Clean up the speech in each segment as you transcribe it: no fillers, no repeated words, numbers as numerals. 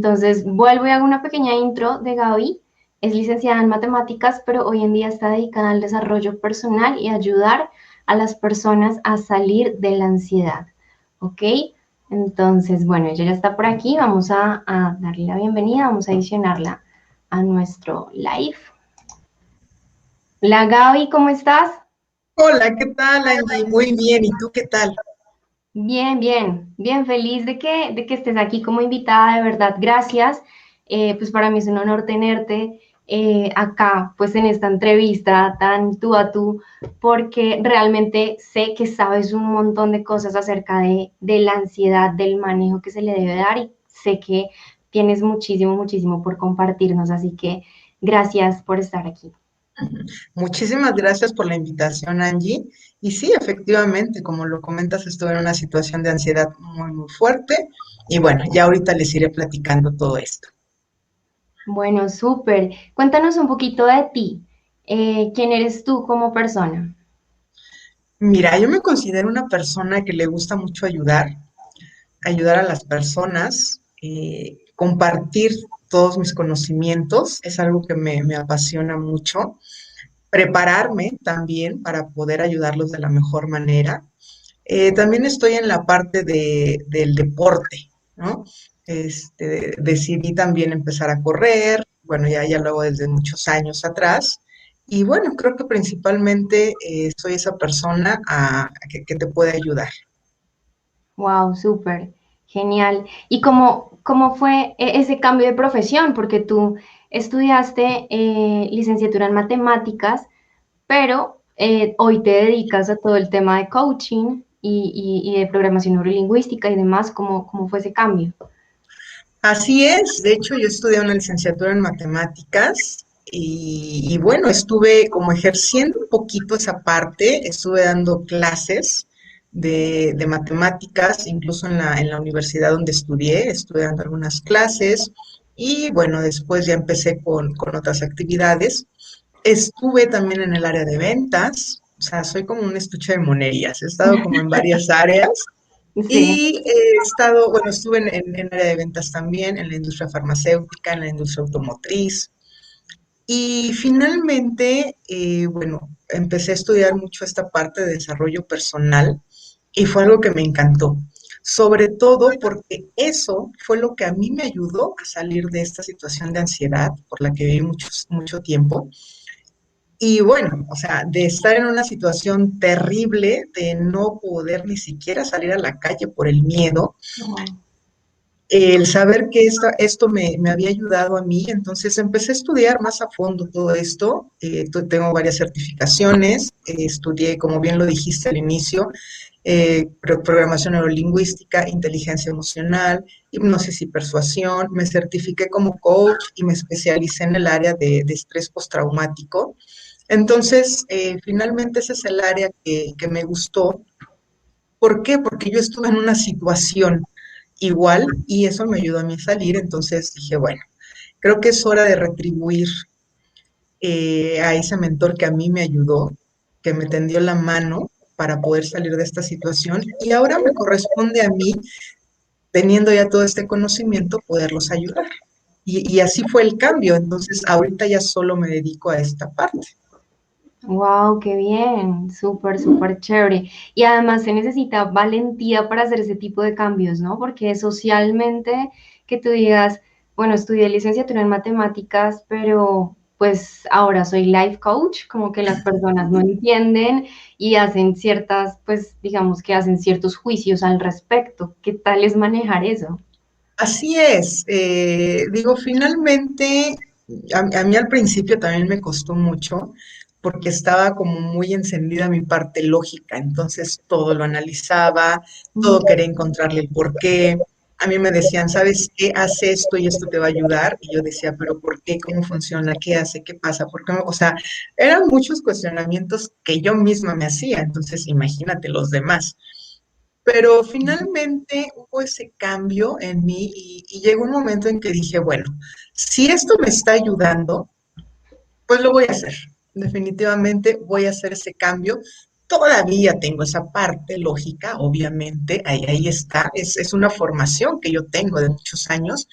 Entonces, vuelvo y hago una pequeña intro de Gaby. Es licenciada en matemáticas, pero hoy en día está dedicada al desarrollo personal y ayudar a las personas a salir de la ansiedad. ¿Ok? Entonces, bueno, ella ya está por aquí. Vamos a darle la bienvenida, vamos a adicionarla a nuestro live. Hola Gaby, ¿cómo estás? Hola, ¿qué tal, Angie? Muy bien, ¿y tú qué tal? Bien, bien, bien feliz de que estés aquí como invitada, de verdad, gracias. Pues para mí es un honor tenerte acá, pues en esta entrevista tan tú a tú, porque realmente sé que sabes un montón de cosas acerca de la ansiedad, del manejo que se le debe dar y sé que tienes muchísimo, muchísimo por compartirnos, así que gracias por estar aquí. Muchísimas gracias por la invitación, Angie. Y sí, efectivamente, como lo comentas, estuve en una situación de ansiedad muy, muy fuerte. Y bueno, ya ahorita les iré platicando todo esto. Bueno, súper. Cuéntanos un poquito de ti. ¿Quién eres tú como persona? Mira, yo me considero una persona que le gusta mucho ayudar a las personas, compartir todos mis conocimientos, es algo que me apasiona mucho. Prepararme también para poder ayudarlos de la mejor manera. También estoy en la parte del deporte, ¿no? Decidí también empezar a correr, bueno, ya lo hago desde muchos años atrás. Y bueno, creo que principalmente soy esa persona que te puede ayudar. Wow, súper, genial. ¿Y cómo fue ese cambio de profesión? Porque tú estudiaste licenciatura en matemáticas, pero hoy te dedicas a todo el tema de coaching y de programación neurolingüística y demás. ¿Cómo fue ese cambio? Así es, de hecho yo estudié una licenciatura en matemáticas y bueno, estuve como ejerciendo un poquito esa parte, estuve dando clases de matemáticas, incluso en la universidad donde estudié, estuve dando algunas clases y bueno, después ya empecé con otras actividades. Estuve también en el área de ventas, o sea, soy como un estuche de monerías, he estado como en varias áreas. Sí. Y he estado, bueno, estuve en área de ventas también, en la industria farmacéutica, en la industria automotriz. Y finalmente, bueno, empecé a estudiar mucho esta parte de desarrollo personal y fue algo que me encantó. Sobre todo porque eso fue lo que a mí me ayudó a salir de esta situación de ansiedad por la que viví mucho tiempo. Y bueno, o sea, de estar en una situación terrible, de no poder ni siquiera salir a la calle por el miedo, Wow. el saber que esto me había ayudado a mí, entonces empecé a estudiar más a fondo todo esto. Tengo varias certificaciones, estudié, como bien lo dijiste al inicio, programación neurolingüística, inteligencia emocional, hipnosis y persuasión. Me certifiqué como coach y me especialicé en el área de estrés postraumático. Entonces, finalmente ese es el área que me gustó. ¿Por qué? Porque yo estuve en una situación igual y eso me ayudó a mí a salir. Entonces dije, bueno, creo que es hora de retribuir a ese mentor que a mí me ayudó, que me tendió la mano para poder salir de esta situación y ahora me corresponde a mí, teniendo ya todo este conocimiento, poderlos ayudar. Y así fue el cambio. Entonces, ahorita ya solo me dedico a esta parte. Wow, qué bien, súper, súper chévere. Y además se necesita valentía para hacer ese tipo de cambios, ¿no? Porque socialmente que tú digas, bueno, estudié licenciatura en matemáticas, pero pues ahora soy life coach, como que las personas no entienden y hacen ciertas, pues digamos que hacen ciertos juicios al respecto. ¿Qué tal es manejar eso? Así es. Digo, finalmente, a mí al principio también me costó mucho porque estaba como muy encendida mi parte lógica, entonces todo lo analizaba, todo quería encontrarle el porqué. A mí me decían, ¿sabes qué? Haz esto y esto te va a ayudar. Y yo decía, ¿pero por qué? ¿Cómo funciona? ¿Qué hace? ¿Qué pasa? ¿Por qué? O sea, eran muchos cuestionamientos que yo misma me hacía, entonces imagínate los demás. Pero finalmente hubo ese cambio en mí y llegó un momento en que dije, bueno, si esto me está ayudando, pues lo voy a hacer. Definitivamente voy a hacer ese cambio. Todavía tengo esa parte lógica, obviamente, ahí está. Es una formación que yo tengo de muchos años,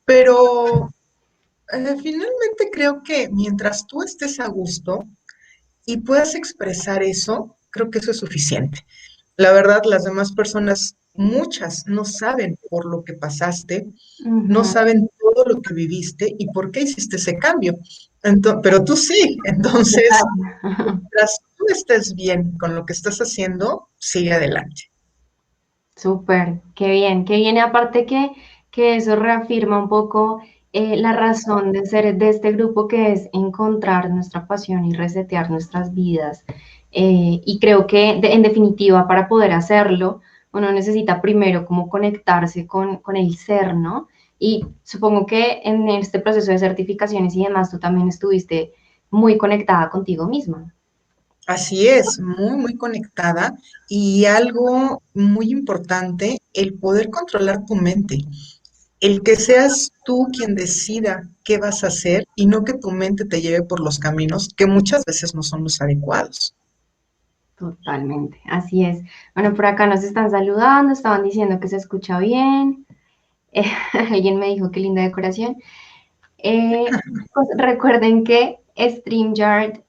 pero finalmente creo que mientras tú estés a gusto y puedas expresar eso, creo que eso es suficiente. La verdad, las demás personas, muchas, no saben por lo que pasaste, no Ujú. saben todo lo que viviste y por qué hiciste ese cambio. Pero tú sí, entonces, Total. mientras tú estés bien con lo que estás haciendo, sigue adelante. Súper, qué bien, qué bien. Y aparte que eso reafirma un poco la razón de ser de este grupo, que es encontrar nuestra pasión y resetear nuestras vidas. Y creo que en definitiva, para poder hacerlo, uno necesita primero como conectarse con el ser, ¿no? Y supongo que en este proceso de certificaciones y demás, tú también estuviste muy conectada contigo misma. Así es, muy, muy conectada y algo muy importante, el poder controlar tu mente, el que seas tú quien decida qué vas a hacer y no que tu mente te lleve por los caminos que muchas veces no son los adecuados. Totalmente, así es. Bueno, por acá nos están saludando, estaban diciendo que se escucha bien. Eh, alguien me dijo qué linda decoración. Pues recuerden que StreamYard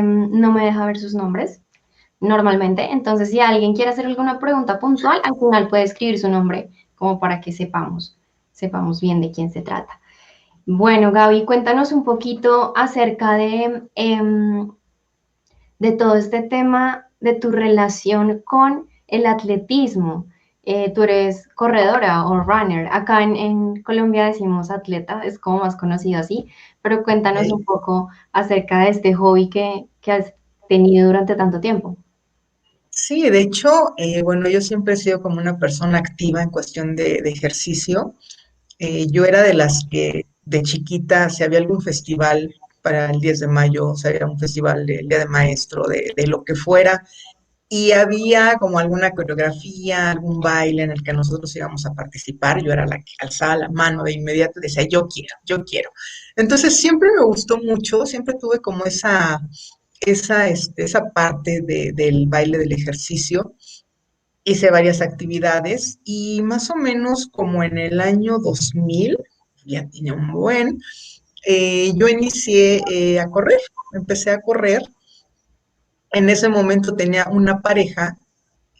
no me deja ver sus nombres normalmente, entonces si alguien quiere hacer alguna pregunta puntual, al final puede escribir su nombre como para que sepamos bien de quién se trata. Bueno, Gaby, cuéntanos un poquito acerca de todo este tema de tu relación con el atletismo. Tú eres corredora o runner. Acá en Colombia decimos atleta, es como más conocido así, pero cuéntanos ¿Ok? un poco acerca de este hobby que has tenido durante tanto tiempo. Sí, de hecho, bueno, yo siempre he sido como una persona activa en cuestión de ejercicio. Yo era de las que de chiquita, si había algún festival para el 10 de mayo, o sea, era un festival del Día de Maestro, de lo que fuera, y había como alguna coreografía, algún baile en el que nosotros íbamos a participar, yo era la que alzaba la mano de inmediato y decía, yo quiero, yo quiero. Entonces siempre me gustó mucho, siempre tuve como esa parte del baile del ejercicio. Hice varias actividades y más o menos como en el año 2000, ya tiene un buen, yo inicié a correr, empecé a correr. En ese momento tenía una pareja,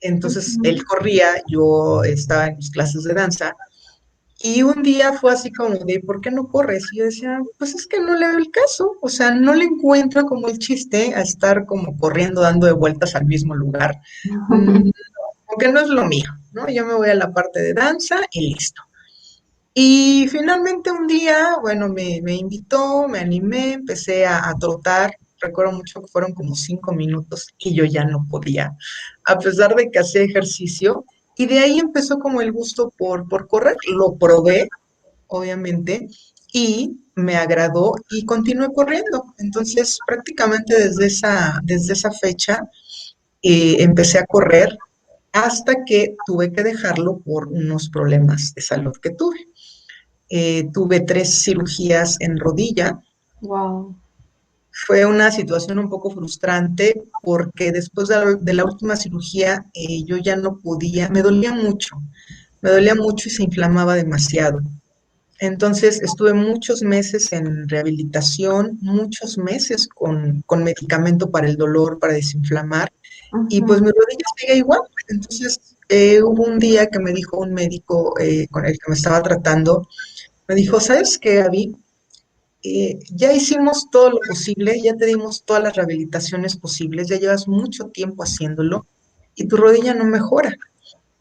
entonces él Ujú. corría, yo estaba en mis clases de danza y un día fue así como de, ¿por qué no corres? Y yo decía, pues es que no le veo el caso, o sea, no le encuentro como el chiste a estar como corriendo, dando de vueltas al mismo lugar. Mm, Porque no es lo mío, ¿no? Yo me voy a la parte de danza y listo. Y finalmente un día, bueno, me invitó, me animé, empecé a trotar. Recuerdo mucho que fueron como 5 minutos y yo ya no podía, a pesar de que hacía ejercicio. Y de ahí empezó como el gusto por correr. Lo probé, obviamente, y me agradó y continué corriendo. Entonces, prácticamente desde esa fecha, empecé a correr hasta que tuve que dejarlo por unos problemas de salud que tuve. Tuve 3 cirugías en rodilla. Wow. Fue una situación un poco frustrante porque después de la última cirugía yo ya no podía, me dolía mucho y se inflamaba demasiado. Entonces estuve muchos meses en rehabilitación, muchos meses con medicamento para el dolor, para desinflamar, y pues mi rodilla sigue igual. Entonces hubo un día que me dijo un médico con el que me estaba tratando, me dijo, ¿sabes qué, Gaby? Ya hicimos todo lo posible, ya te dimos todas las rehabilitaciones posibles, ya llevas mucho tiempo haciéndolo y tu rodilla no mejora.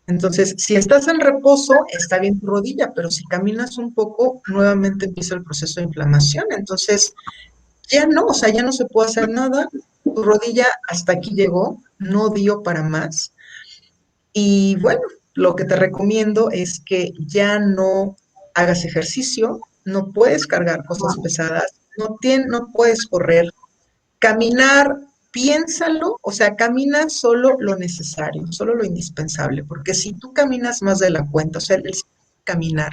Entonces, si estás en reposo, está bien tu rodilla, pero si caminas un poco, nuevamente empieza el proceso de inflamación. Entonces, ya no, o sea, ya no se puede hacer nada. Tu rodilla hasta aquí llegó, no dio para más. Y bueno, lo que te recomiendo es que ya no hagas ejercicio, no puedes cargar cosas Wow. pesadas, no puedes correr. Caminar, piénsalo, o sea, camina solo lo necesario, solo lo indispensable, porque si tú caminas más de la cuenta, o sea, el caminar,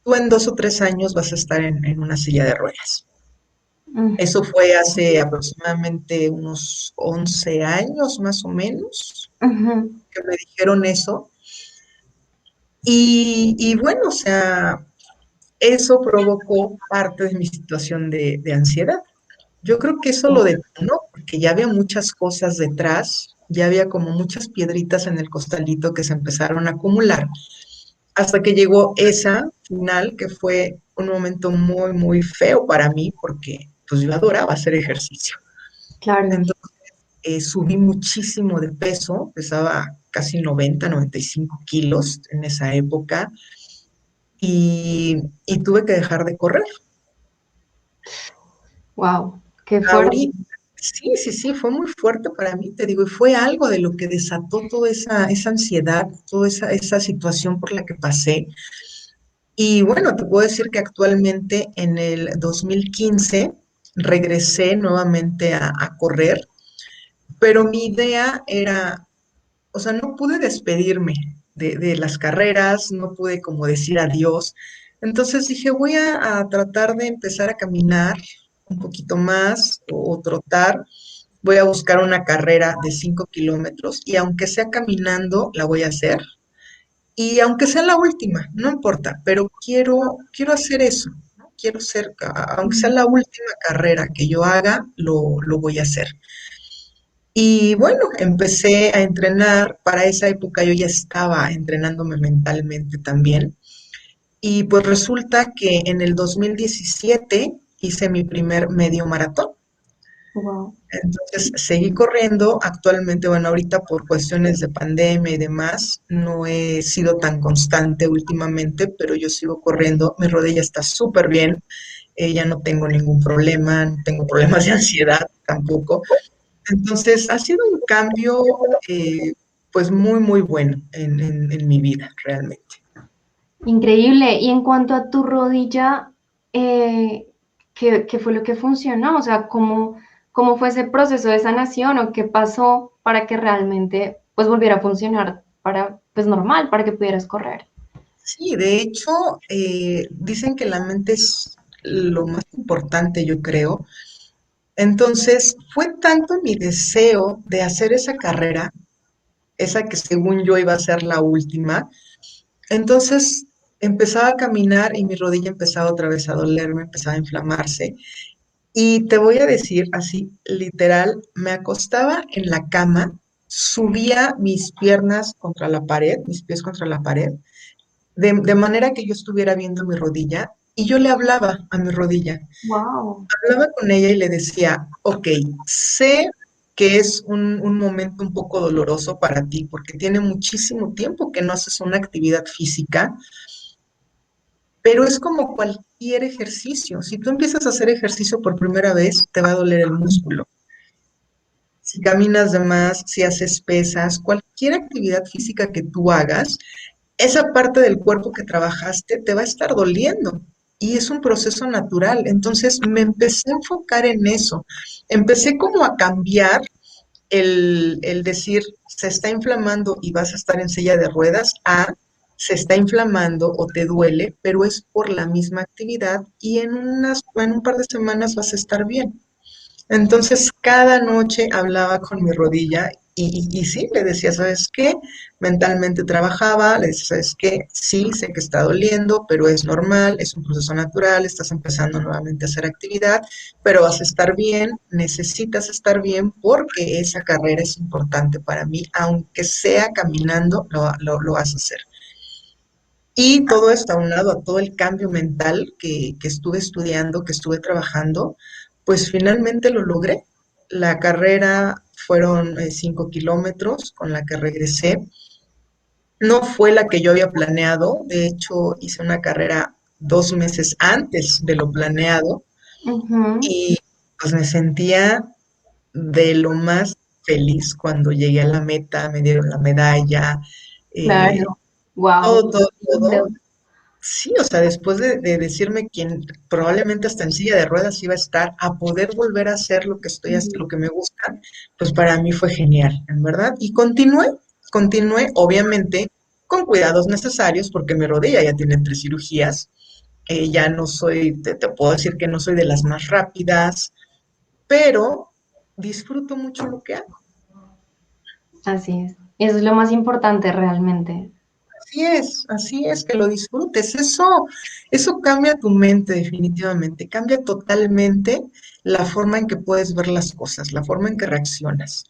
tú en 2 o 3 años vas a estar en una silla de ruedas. Eso fue hace aproximadamente unos 11 años más o menos que me dijeron eso. Y bueno, o sea, eso provocó parte de mi situación de ansiedad. Yo creo que eso lo detonó, porque ya había muchas cosas detrás, ya había como muchas piedritas en el costalito que se empezaron a acumular, hasta que llegó esa final, que fue un momento muy, muy feo para mí, porque pues yo adoraba hacer ejercicio. Claro. Entonces subí muchísimo de peso, pesaba casi 95 kilos en esa época, y tuve que dejar de correr. Wow, qué fuerte. Ahorita, sí, sí, sí, fue muy fuerte para mí, te digo, y fue algo de lo que desató toda esa ansiedad, toda esa situación por la que pasé. Y bueno, te puedo decir que actualmente en el 2015 regresé nuevamente a correr, pero mi idea era, o sea, no pude despedirme de las carreras, no pude como decir adiós. Entonces dije, voy a tratar de empezar a caminar un poquito más o trotar. Voy a buscar una carrera de 5 kilómetros y aunque sea caminando, la voy a hacer. Y aunque sea la última, no importa, pero quiero hacer eso, ¿no? Quiero ser, aunque sea la última carrera que yo haga, lo voy a hacer. Y bueno, empecé a entrenar. Para esa época yo ya estaba entrenándome mentalmente también. Y pues resulta que en el 2017 hice mi primer medio maratón. Wow. Entonces seguí corriendo. Actualmente, bueno, ahorita por cuestiones de pandemia y demás, no he sido tan constante últimamente, pero yo sigo corriendo. Mi rodilla está súper bien. Ya no tengo ningún problema, no tengo problemas de ansiedad tampoco. Entonces, ha sido un cambio, pues, muy, muy bueno en mi vida, realmente. Increíble. Y en cuanto a tu rodilla, ¿qué fue lo que funcionó? O sea, ¿cómo fue ese proceso de sanación o qué pasó para que realmente pues volviera a funcionar para, pues normal, para que pudieras correr? Sí, de hecho, dicen que la mente es lo más importante, yo creo. Entonces, fue tanto mi deseo de hacer esa carrera, esa que según yo iba a ser la última. Entonces, empezaba a caminar y mi rodilla empezaba otra vez a dolerme, empezaba a inflamarse. Y te voy a decir así, literal, me acostaba en la cama, subía mis piernas contra la pared, mis pies contra la pared, de manera que yo estuviera viendo mi rodilla y yo le hablaba a mi rodilla. Wow. Hablaba con ella y le decía, ok, sé que es un momento un poco doloroso para ti porque tiene muchísimo tiempo que no haces una actividad física, pero es como cualquier ejercicio. Si tú empiezas a hacer ejercicio por primera vez, te va a doler el músculo. Si caminas de más, si haces pesas, cualquier actividad física que tú hagas, esa parte del cuerpo que trabajaste te va a estar doliendo. Y es un proceso natural. Entonces me empecé a enfocar en eso. Empecé como a cambiar el decir, se está inflamando y vas a estar en silla de ruedas, a se está inflamando o te duele, pero es por la misma actividad y en un par de semanas vas a estar bien. Entonces, cada noche hablaba con mi rodilla y sí, le decía, ¿sabes qué? Mentalmente trabajaba, le decía, ¿sabes qué? Sí, sé que está doliendo, pero es normal, es un proceso natural, estás empezando nuevamente a hacer actividad, pero vas a estar bien, necesitas estar bien porque esa carrera es importante para mí, aunque sea caminando, lo vas a hacer. Y todo esto aunado a todo el cambio mental que estuve estudiando, que estuve trabajando, pues finalmente lo logré. La carrera fueron 5 kilómetros con la que regresé. No fue la que yo había planeado, de hecho hice una carrera 2 meses antes de lo planeado Ujú. y pues me sentía de lo más feliz cuando llegué a la meta, me dieron la medalla, eh, Claro. Wow. todo, todo, todo. Sí, o sea, después de decirme quien probablemente hasta en silla de ruedas iba a estar, a poder volver a hacer lo que lo que me gusta, pues para mí fue genial, en verdad. Y continué, obviamente, con cuidados necesarios, porque mi rodilla ya tiene 3 cirugías. Ya no soy, te puedo decir que no soy de las más rápidas, pero disfruto mucho lo que hago. Así es. Eso es lo más importante realmente. así es, que lo disfrutes. Eso cambia tu mente definitivamente, cambia totalmente la forma en que puedes ver las cosas, la forma en que reaccionas.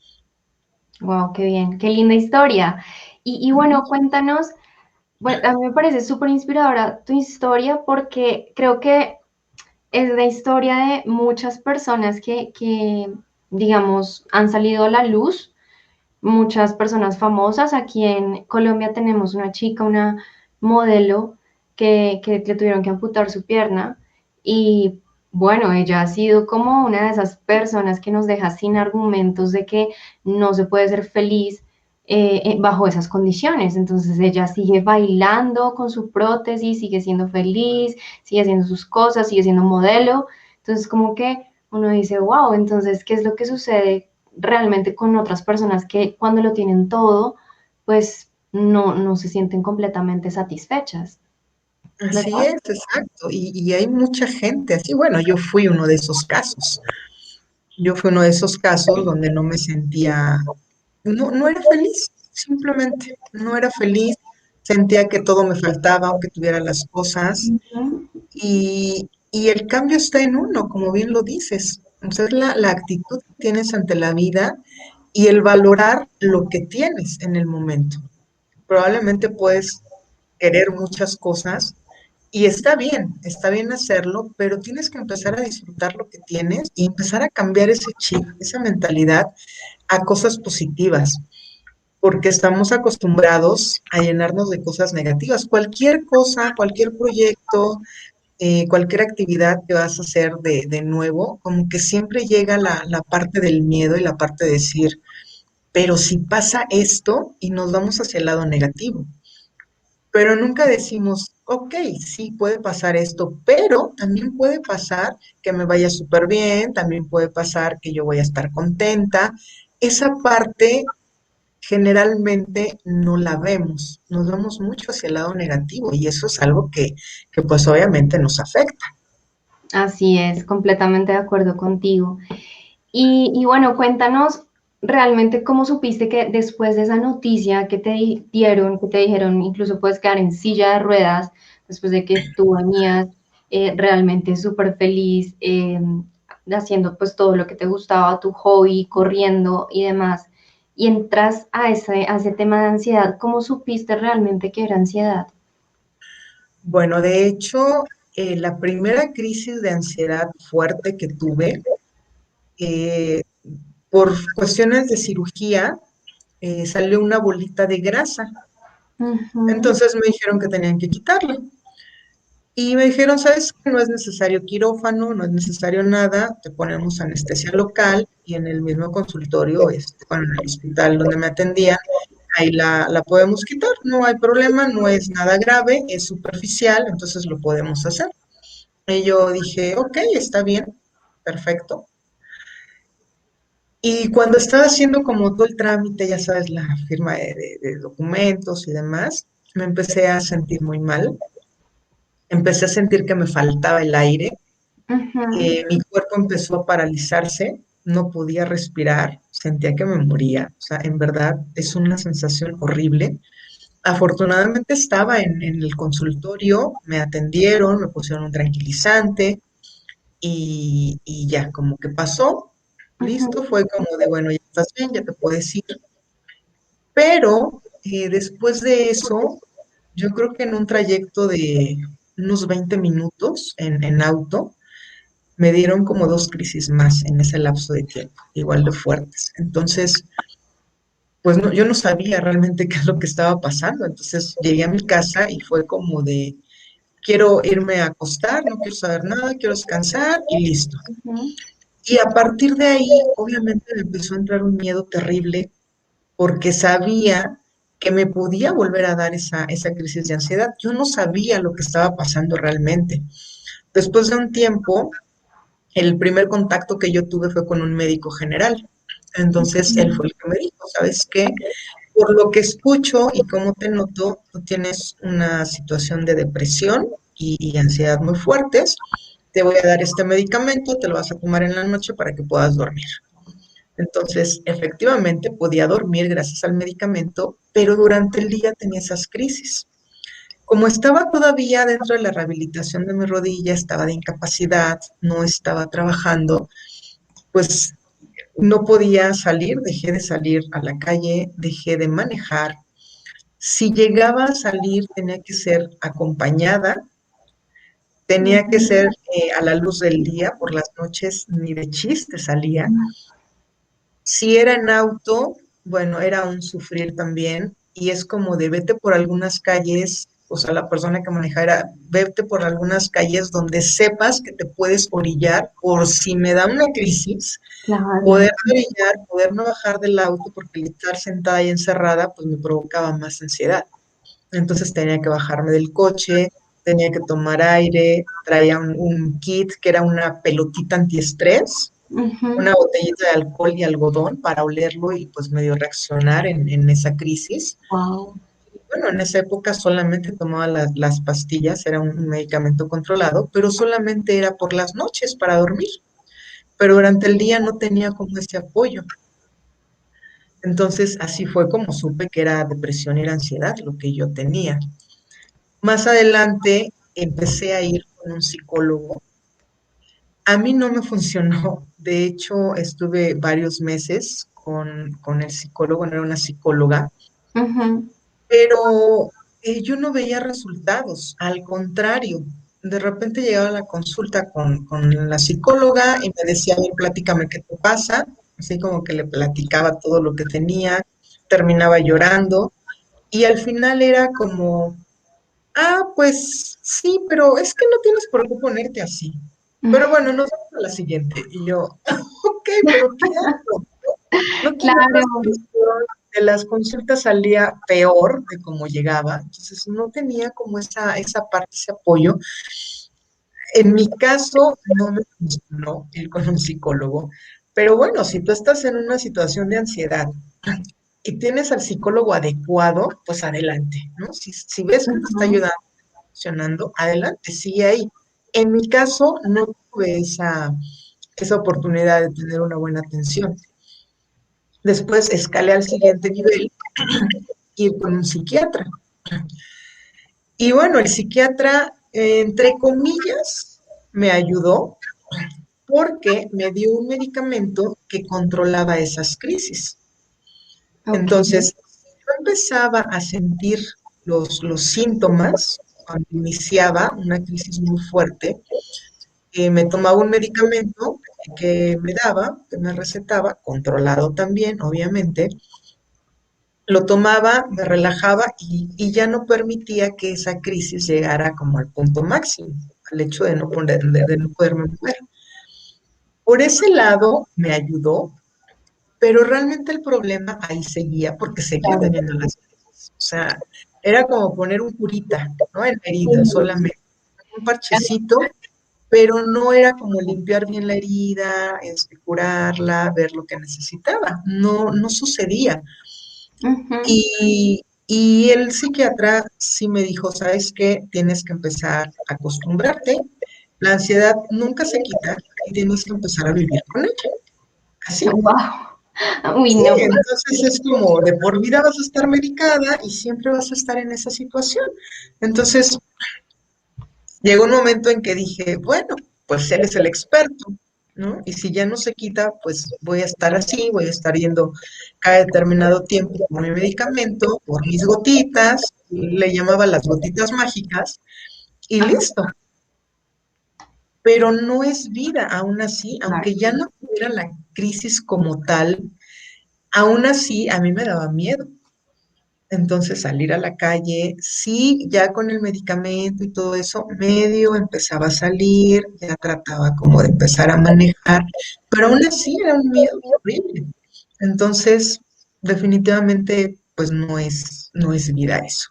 Wow, qué bien, qué linda historia. Y bueno, cuéntanos, bueno, a mí me parece súper inspiradora tu historia porque creo que es la historia de muchas personas que, digamos, han salido a la luz, muchas personas famosas. Aquí en Colombia tenemos una chica, una modelo, que le tuvieron que amputar su pierna y bueno, ella ha sido como una de esas personas que nos deja sin argumentos de que no se puede ser feliz bajo esas condiciones. Entonces ella sigue bailando con su prótesis, sigue siendo feliz, sigue haciendo sus cosas, sigue siendo modelo. Entonces como que uno dice, wow, entonces, ¿qué es lo que sucede realmente con otras personas que cuando lo tienen todo, pues no se sienten completamente satisfechas, Así ¿verdad? es, exacto. Y hay mucha gente así. Bueno, yo fui uno de esos casos. Yo fui uno de esos casos donde no me sentía, no era feliz, simplemente no era feliz. Sentía que todo me faltaba, aunque tuviera las cosas. Ujú. Y el cambio está en uno, como bien lo dices. Entonces, la actitud que tienes ante la vida y el valorar lo que tienes en el momento. Probablemente puedes querer muchas cosas y está bien hacerlo, pero tienes que empezar a disfrutar lo que tienes y empezar a cambiar ese chip, esa mentalidad a cosas positivas, porque estamos acostumbrados a llenarnos de cosas negativas. Cualquier cosa, cualquier proyecto, cualquier actividad que vas a hacer de nuevo, como que siempre llega la parte del miedo y la parte de decir, pero si pasa esto y nos vamos hacia el lado negativo. Pero nunca decimos, ok, sí puede pasar esto, pero también puede pasar que me vaya súper bien, también puede pasar que yo voy a estar contenta. Esa parte generalmente no la vemos, nos vamos mucho hacia el lado negativo y eso es algo que pues obviamente nos afecta. Así es, completamente de acuerdo contigo. Y bueno, cuéntanos realmente cómo supiste que después de esa noticia que dieron, que te dijeron, incluso puedes quedar en silla de ruedas, después de que tú venías realmente súper feliz, haciendo pues todo lo que te gustaba, tu hobby, corriendo y demás, y entras a ese tema de ansiedad, ¿cómo supiste realmente que era ansiedad? Bueno, de hecho, la primera crisis de ansiedad fuerte que tuve, eh, por cuestiones de cirugía, salió una bolita de grasa. Ujú, Entonces me dijeron que tenían que quitarla. Y me dijeron, ¿sabes qué? No es necesario quirófano, no es necesario nada, te ponemos anestesia local y en el mismo consultorio, bueno, en el hospital donde me atendían, ahí la podemos quitar, no hay problema, no es nada grave, es superficial, entonces lo podemos hacer. Y yo dije, ok, está bien, perfecto. Y cuando estaba haciendo como todo el trámite, ya sabes, la firma de documentos y demás, me empecé a sentir muy mal, empecé a sentir que me faltaba el aire. ujú. Mi cuerpo empezó a paralizarse, no podía respirar, sentía que me moría. O sea, en verdad es una sensación horrible. Afortunadamente estaba en el consultorio, me atendieron, me pusieron un tranquilizante y ya, como que pasó, listo, Ujú, fue como de, bueno, ya estás bien, ya te puedes ir. Pero después de eso, yo creo que en un trayecto de unos 20 minutos en auto, me dieron como dos crisis más en ese lapso de tiempo, igual de fuertes. Entonces, pues no, yo no sabía realmente qué es lo que estaba pasando. Entonces llegué a mi casa y fue como de, quiero irme a acostar, no quiero saber nada, quiero descansar y listo. ujú. Y a partir de ahí, obviamente me empezó a entrar un miedo terrible porque sabía que me podía volver a dar esa crisis de ansiedad. Yo no sabía lo que estaba pasando realmente. Después de un tiempo, el primer contacto que yo tuve fue con un médico general. Entonces, él fue el que me dijo, ¿sabes qué? Por lo que escucho y cómo te noto, tú tienes una situación de depresión y ansiedad muy fuertes. Te voy a dar este medicamento, te lo vas a tomar en la noche para que puedas dormir. Entonces, efectivamente, podía dormir gracias al medicamento, pero durante el día tenía esas crisis. Como estaba todavía dentro de la rehabilitación de mi rodilla, estaba de incapacidad, no estaba trabajando, pues no podía salir, dejé de salir a la calle, dejé de manejar. Si llegaba a salir, tenía que ser acompañada, tenía que Ujú. ser a la luz del día, por las noches ni de chiste salía. Si era en auto, bueno, era un sufrir también, y es como de vete por algunas calles, o sea, la persona que manejara, vete por algunas calles donde sepas que te puedes orillar por si me da una crisis, Claro. poder orillar, poder no bajar del auto, porque el estar sentada y encerrada, pues me provocaba más ansiedad. Entonces tenía que bajarme del coche, tenía que tomar aire, traía un kit que era una pelotita antiestrés, una botellita de alcohol y algodón para olerlo y pues medio reaccionar en esa crisis. Wow. Bueno, en esa época solamente tomaba las pastillas, era un medicamento controlado, pero solamente era por las noches para dormir. Pero durante el día no tenía como ese apoyo. Entonces así fue como supe que era depresión y era ansiedad lo que yo tenía. Más adelante empecé a ir con un psicólogo. A mí no me funcionó. De hecho, estuve varios meses con el psicólogo, no era una psicóloga, Ujú. pero yo no veía resultados. Al contrario, de repente llegaba a la consulta con la psicóloga y me decía, a ver, platícame qué te pasa. Así como que le platicaba todo lo que tenía, terminaba llorando y al final era como, ah, pues sí, pero es que no tienes por qué ponerte así. Pero bueno, nos vamos a la siguiente. Y yo, ok, pero ¿qué hago? No tenía una Claro. solución. De las consultas salía peor de cómo llegaba. Entonces no tenía como esa parte, ese apoyo. En mi caso, no me funcionó ir con un psicólogo. Pero bueno, si tú estás en una situación de ansiedad y tienes al psicólogo adecuado, pues adelante, ¿no? Si ves que te está Ujú. ayudando, funcionando, adelante, sigue ahí. En mi caso, no tuve esa oportunidad de tener una buena atención. Después escalé al siguiente nivel, ir con un psiquiatra. Y bueno, el psiquiatra, entre comillas, me ayudó porque me dio un medicamento que controlaba esas crisis. Ok. Entonces, yo empezaba a sentir los síntomas cuando iniciaba una crisis muy fuerte. Me tomaba un medicamento que me daba, que me recetaba, controlado también, obviamente. Lo tomaba, me relajaba y ya no permitía que esa crisis llegara como al punto máximo, al hecho de no poderme mover. Por ese lado me ayudó, pero realmente el problema ahí seguía porque seguía Claro. teniendo las crisis. O sea, era como poner un curita, ¿no? En la herida Sí. solamente, un parchecito, pero no era como limpiar bien la herida, curarla, ver lo que necesitaba. No, no sucedía. Ujú. Y el psiquiatra sí me dijo, ¿sabes qué? Tienes que empezar a acostumbrarte. La ansiedad nunca se quita y tienes que empezar a vivir con ella. Así. Wow. Uy, Sí, no. entonces es como de por vida vas a estar medicada y siempre vas a estar en esa situación. Entonces llegó un momento en que dije, bueno, pues él es el experto, ¿no? Y si ya no se quita, pues voy a estar así, voy a estar yendo cada determinado tiempo por mi medicamento, por mis gotitas, le llamaba las gotitas mágicas, y listo. Pero no es vida, aún así, Claro. aunque ya no tuviera la crisis como tal, aún así a mí me daba miedo. Entonces salir a la calle, sí, ya con el medicamento y todo eso, medio empezaba a salir, ya trataba como de empezar a manejar, pero aún así era un miedo horrible. Entonces, definitivamente, pues no es vida eso.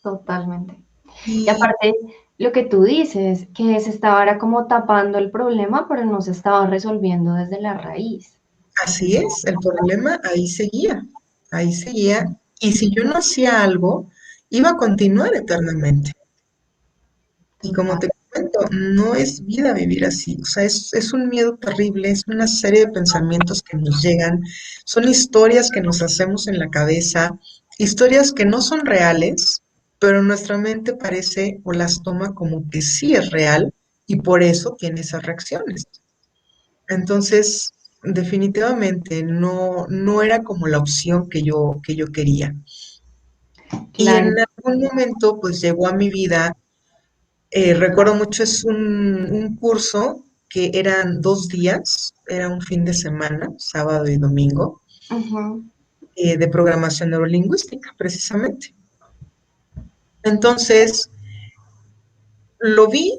Totalmente. Y Y aparte, lo que tú dices, que se estaba ahora como tapando el problema, pero no se estaba resolviendo desde la raíz. así es, el problema ahí seguía, y si yo no hacía algo, iba a continuar eternamente. Y como Total. te comento, no es vida vivir así, o sea, es un miedo terrible, es una serie de pensamientos que nos llegan, son historias que nos hacemos en la cabeza, historias que no son reales, pero nuestra mente parece o las toma como que sí es real y por eso tiene esas reacciones. Entonces, definitivamente no era como la opción que yo quería. Y en Claro. algún momento, pues llegó a mi vida, recuerdo mucho, es un curso que eran 2 días, era un fin de semana, sábado y domingo, Ujú. de programación neurolingüística, precisamente. Entonces, lo vi,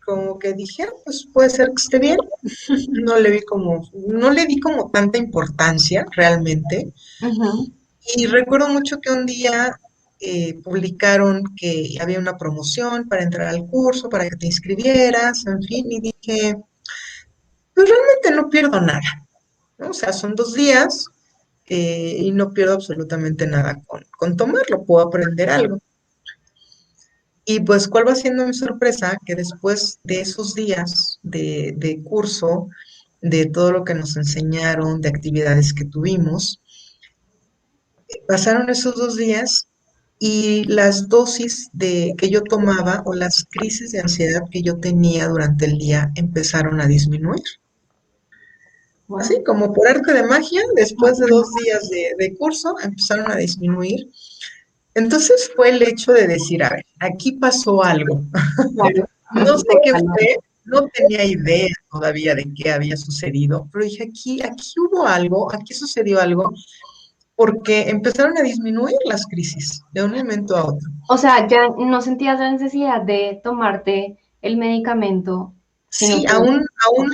como que dije, "Ah, pues puede ser que esté bien". No le di como tanta importancia realmente. Ujú. Y recuerdo mucho que un día publicaron que había una promoción para entrar al curso, para que te inscribieras, en fin, y dije, pues realmente no pierdo nada, ¿no? O sea, son 2 días y no pierdo absolutamente nada con tomarlo, puedo aprender algo. Y pues, ¿cuál va siendo mi sorpresa? Que después de esos días de curso, de todo lo que nos enseñaron, de actividades que tuvimos, pasaron esos 2 días y las dosis que yo tomaba o las crisis de ansiedad que yo tenía durante el día empezaron a disminuir. Así Wow. como por arte de magia, después de 2 días de curso, empezaron a disminuir. Entonces fue el hecho de decir, a ver, aquí pasó algo. Claro. No sé qué Total. fue, no tenía idea todavía de qué había sucedido, pero dije, aquí hubo algo, aquí sucedió algo, porque empezaron a disminuir las crisis de un momento a otro. O sea, ya no sentías la necesidad de tomarte el medicamento, sino Sí, que... Ok. aún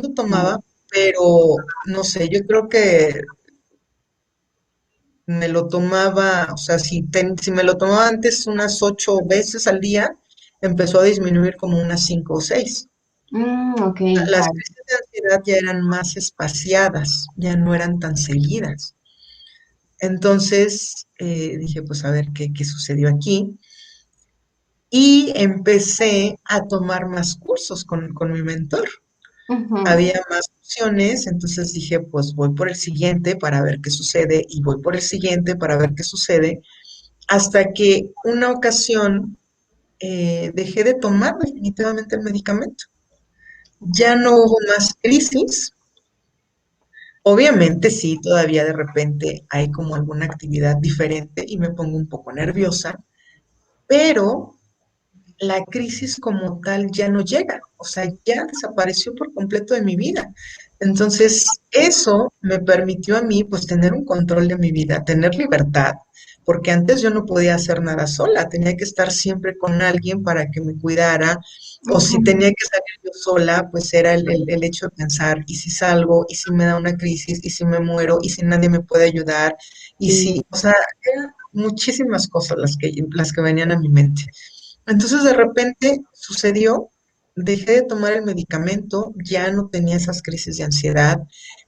lo tomaba, pero no sé, yo creo que me lo tomaba, o sea, si me lo tomaba antes unas 8 veces al día, empezó a disminuir como unas 5 o 6. Ok, Las claro. crisis de ansiedad ya eran más espaciadas, ya no eran tan seguidas. Entonces dije, pues a ver qué sucedió aquí. Y empecé a tomar más cursos con mi mentor. Ujú. Había más opciones, entonces dije, pues voy por el siguiente para ver qué sucede y voy por el siguiente para ver qué sucede, hasta que una ocasión dejé de tomar definitivamente el medicamento. Ya no hubo más crisis. Obviamente sí, todavía de repente hay como alguna actividad diferente y me pongo un poco nerviosa, pero la crisis como tal ya no llega, o sea, ya desapareció por completo de mi vida. Entonces, eso me permitió a mí, pues, tener un control de mi vida, tener libertad, porque antes yo no podía hacer nada sola, tenía que estar siempre con alguien para que me cuidara, o si Ujú. tenía que salir yo sola, pues era el hecho de pensar, y si salgo, y si me da una crisis, y si me muero, y si nadie me puede ayudar, y Sí. si, o sea, eran muchísimas cosas las que venían a mi mente. Entonces de repente sucedió, dejé de tomar el medicamento, ya no tenía esas crisis de ansiedad,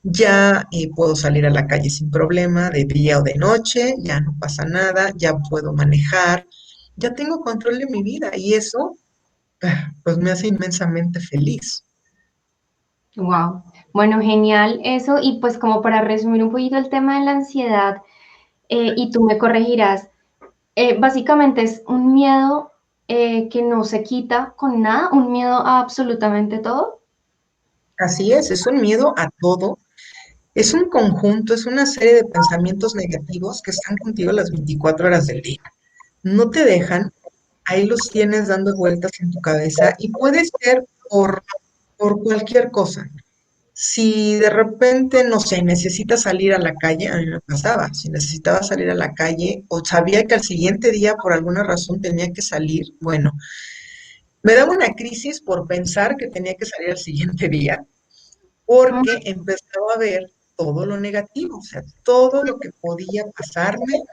ya puedo salir a la calle sin problema, de día o de noche, ya no pasa nada, ya puedo manejar, ya tengo control de mi vida y eso pues me hace inmensamente feliz. Wow. Bueno, genial eso. Y pues como para resumir un poquito el tema de la ansiedad, y tú me corregirás, básicamente es un miedo que no se quita con nada, un miedo a absolutamente todo. Así es un miedo a todo, es un conjunto, es una serie de pensamientos negativos que están contigo las 24 horas del día. No te dejan, ahí los tienes dando vueltas en tu cabeza y puede ser por cualquier cosa. Si de repente, no sé, necesitas salir a la calle, a mí me pasaba, si necesitaba salir a la calle o sabía que al siguiente día por alguna razón tenía que salir, bueno, me daba una crisis por pensar que tenía que salir al siguiente día, porque empezaba a ver todo lo negativo, o sea, todo lo que podía pasarme,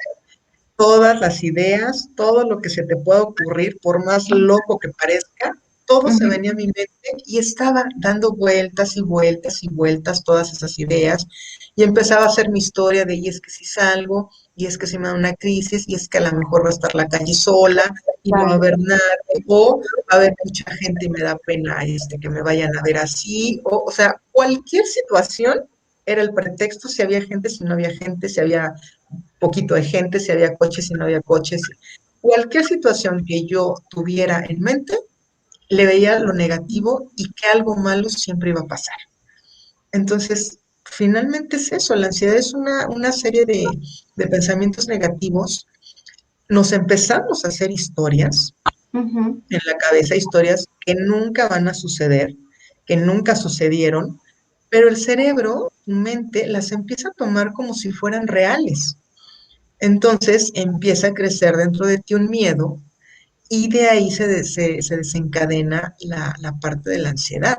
todas las ideas, todo lo que se te pueda ocurrir, por más loco que parezca, todo se Ujú. venía a mi mente y estaba dando vueltas y vueltas y vueltas todas esas ideas y empezaba a hacer mi historia de, y es que si salgo, y es que si me da una crisis, y es que a lo mejor va a estar la calle sola y no va a Claro. haber nadie, o va a haber mucha gente y me da pena que me vayan a ver así, o sea, cualquier situación era el pretexto, si había gente, si no había gente, si había poquito de gente, si había coches, si no había coches. cualquier situación que yo tuviera en mente, le veía lo negativo y que algo malo siempre iba a pasar. Entonces, finalmente es eso, la ansiedad es una serie de pensamientos negativos. Nos empezamos a hacer historias Ujú. en la cabeza, historias que nunca van a suceder, que nunca sucedieron, pero el cerebro, tu mente, las empieza a tomar como si fueran reales. Entonces empieza a crecer dentro de ti un miedo y de ahí se desencadena la parte de la ansiedad.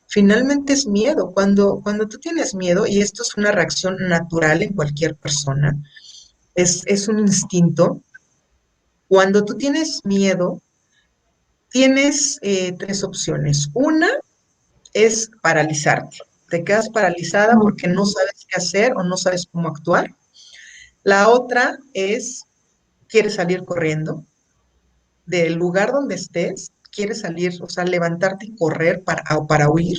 Finalmente es miedo. Cuando tú tienes miedo, y esto es una reacción natural en cualquier persona, es un instinto. Cuando tú tienes miedo, tienes tres opciones. Una es paralizarte. Te quedas paralizada porque no sabes qué hacer o no sabes cómo actuar. La otra es, quieres salir corriendo del lugar donde estés, quieres salir, o sea, levantarte y correr para huir.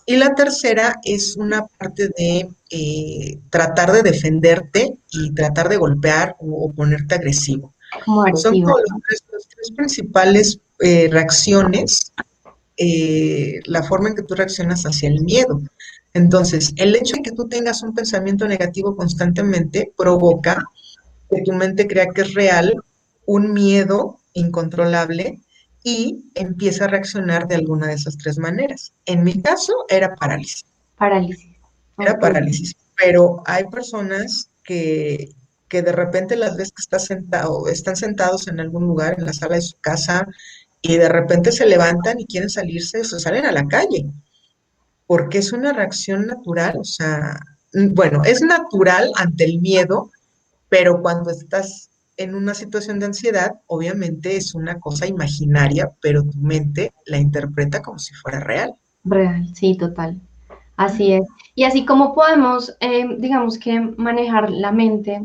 Y la tercera es una parte de tratar de defenderte y tratar de golpear o ponerte agresivo. Como Son agresiva. como las tres principales reacciones, la forma en que tú reaccionas hacia el miedo. Entonces, el hecho de que tú tengas un pensamiento negativo constantemente provoca que tu mente crea que es real un miedo incontrolable y empieza a reaccionar de alguna de esas tres maneras. En mi caso Parálisis. era Ok. parálisis, pero hay personas que de repente las ves que están sentados en algún lugar, en la sala de su casa, y de repente se levantan y quieren salirse, o se salen a la calle, porque es una reacción natural, o sea, bueno, es natural ante el miedo, pero cuando estás en una situación de ansiedad, obviamente es una cosa imaginaria, pero tu mente la interpreta como si fuera real. Real, sí, total. Así es. Y así como podemos, digamos que manejar la mente,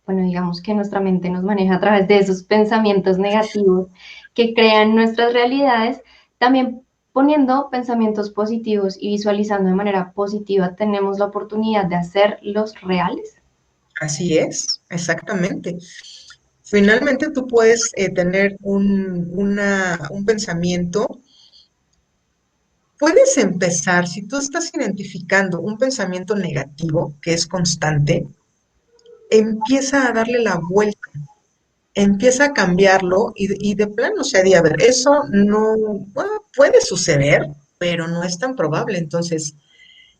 bueno, digamos que nuestra mente nos maneja a través de esos pensamientos negativos que crean nuestras realidades, también poniendo pensamientos positivos y visualizando de manera positiva, tenemos la oportunidad de hacerlos reales. Así es, exactamente. Finalmente tú puedes tener un pensamiento, puedes empezar, si tú estás identificando un pensamiento negativo que es constante, empieza a darle la vuelta, empieza a cambiarlo y de plano, o sea, a ver, eso no, bueno, puede suceder, pero no es tan probable. Entonces,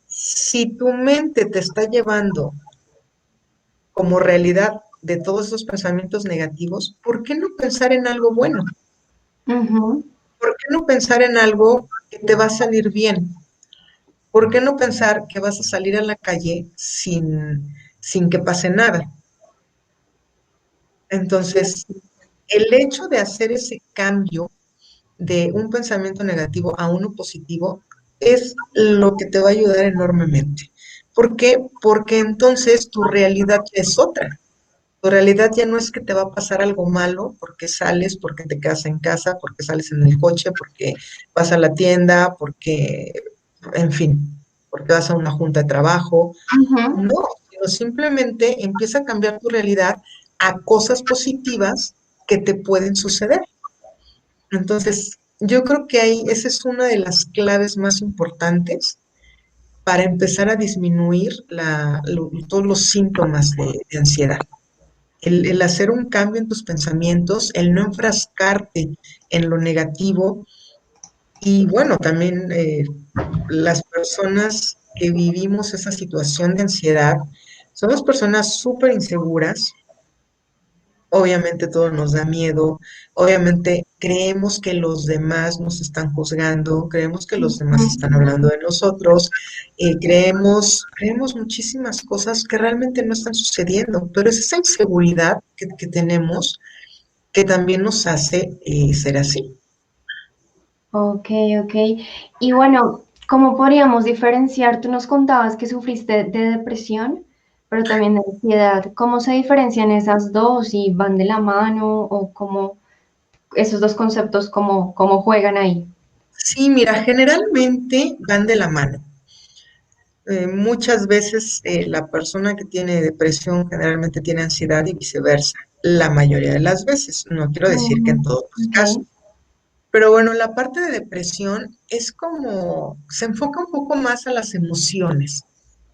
si tu mente te está llevando como realidad de todos esos pensamientos negativos, ¿por qué no pensar en algo bueno? Ujú. ¿Por qué no pensar en algo que te va a salir bien? ¿Por qué no pensar que vas a salir a la calle sin que pase nada? Entonces, el hecho de hacer ese cambio de un pensamiento negativo a uno positivo es lo que te va a ayudar enormemente. ¿Por qué? Porque entonces tu realidad ya es otra. Tu realidad ya no es que te va a pasar algo malo porque sales, porque te quedas en casa, porque sales en el coche, porque vas a la tienda, porque, en fin, porque vas a una junta de trabajo. Ujú. No, sino simplemente empieza a cambiar tu realidad a cosas positivas que te pueden suceder. Entonces, yo creo que ahí esa es una de las claves más importantes para empezar a disminuir todos los síntomas de ansiedad. El hacer un cambio en tus pensamientos, el no enfrascarte en lo negativo y bueno, también las personas que vivimos esa situación de ansiedad somos personas súper inseguras. Obviamente todo nos da miedo, obviamente creemos que los demás nos están juzgando, creemos que los demás están hablando de nosotros, creemos muchísimas cosas que realmente no están sucediendo, pero es esa inseguridad que tenemos que también nos hace ser así. Ok, ok. Y bueno, ¿cómo podríamos diferenciar? Tú nos contabas que sufriste de depresión, pero también de ansiedad. ¿Cómo se diferencian esas dos? ¿Y van de la mano? ¿O cómo esos dos conceptos, cómo juegan ahí? Sí, mira, generalmente van de la mano. Muchas veces la persona que tiene depresión generalmente tiene ansiedad y viceversa. la mayoría de las veces. No quiero decir que en todos los Ok. casos. Pero bueno, la parte de depresión es como, se enfoca un poco más a las emociones.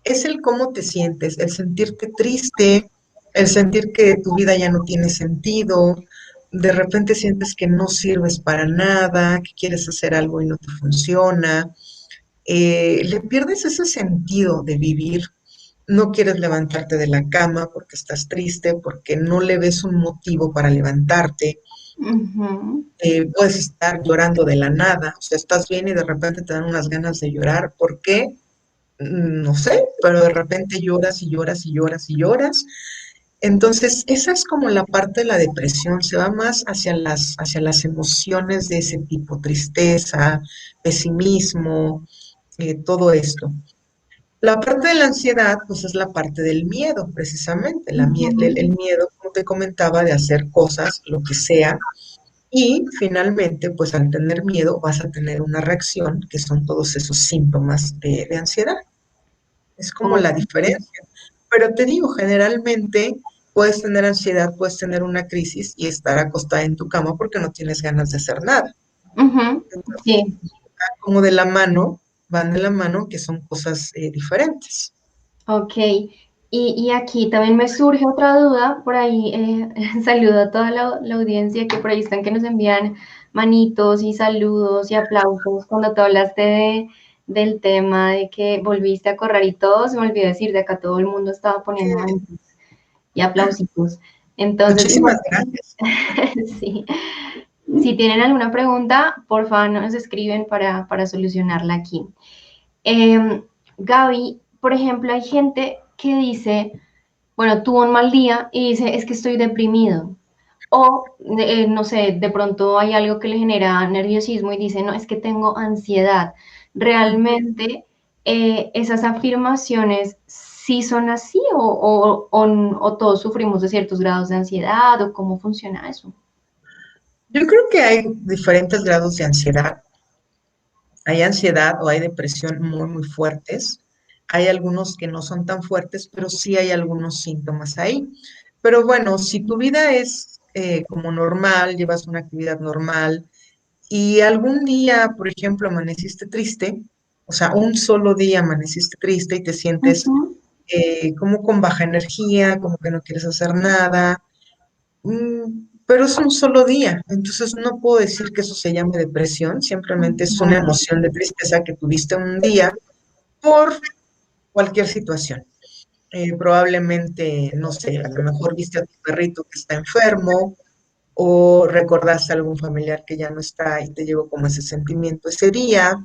Es el cómo te sientes, el sentirte triste, el sentir que tu vida ya no tiene sentido, de repente sientes que no sirves para nada, que quieres hacer algo y no te funciona, le pierdes ese sentido de vivir, no quieres levantarte de la cama porque estás triste, porque no le ves un motivo para levantarte, Ujú. puedes estar llorando de la nada, o sea, estás bien y de repente te dan unas ganas de llorar, ¿por qué? No sé, pero de repente lloras y lloras y lloras y lloras. Entonces, esa es como la parte de la depresión, se va más hacia las emociones de ese tipo, tristeza, pesimismo, todo esto. La parte de la ansiedad, pues es la parte del miedo, precisamente, el Ujú. miedo, como te comentaba, de hacer cosas, lo que sea, y finalmente, pues al tener miedo vas a tener una reacción, que son todos esos síntomas de ansiedad. Es como la Ok. diferencia. Pero te digo, generalmente puedes tener ansiedad, puedes tener una crisis y estar acostada en tu cama porque no tienes ganas de hacer nada. Ujú. Entonces, Sí. como de la mano, van de la mano, que son cosas diferentes. Ok, y aquí también me surge otra duda, por ahí saludo a toda la audiencia que por ahí están que nos envían manitos y saludos y aplausos cuando tú hablaste del tema de que volviste a correr y todo, se me olvidó decir, de acá todo el mundo estaba poniendo manitos y aplausitos. Entonces, Muchísimas igual, gracias. sí, si tienen alguna pregunta, por favor nos escriben para solucionarla aquí. Eh, Gaby, por ejemplo, hay gente que dice, bueno, tuvo un mal día y dice, es que estoy deprimido. O, no sé, de pronto hay algo que le genera nerviosismo y dice, no, es que tengo ansiedad. ¿Realmente esas afirmaciones sí son así o todos sufrimos de ciertos grados de ansiedad o cómo funciona eso? Yo creo que hay diferentes grados de ansiedad. Hay ansiedad o hay depresión muy, muy fuertes. Hay algunos que no son tan fuertes, pero sí hay algunos síntomas ahí. Pero bueno, si tu vida es como normal, llevas una actividad normal y algún día, por ejemplo, amaneciste triste, o sea, un solo día amaneciste triste y te sientes Ujú. como con baja energía, como que no quieres hacer nada, pero es un solo día, entonces no puedo decir que eso se llame depresión, simplemente es una Ujú. emoción de tristeza que tuviste un día por cualquier situación. Probablemente, no sé, a lo mejor viste a tu perrito que está enfermo o recordaste a algún familiar que ya no está y te llegó como ese sentimiento ese día,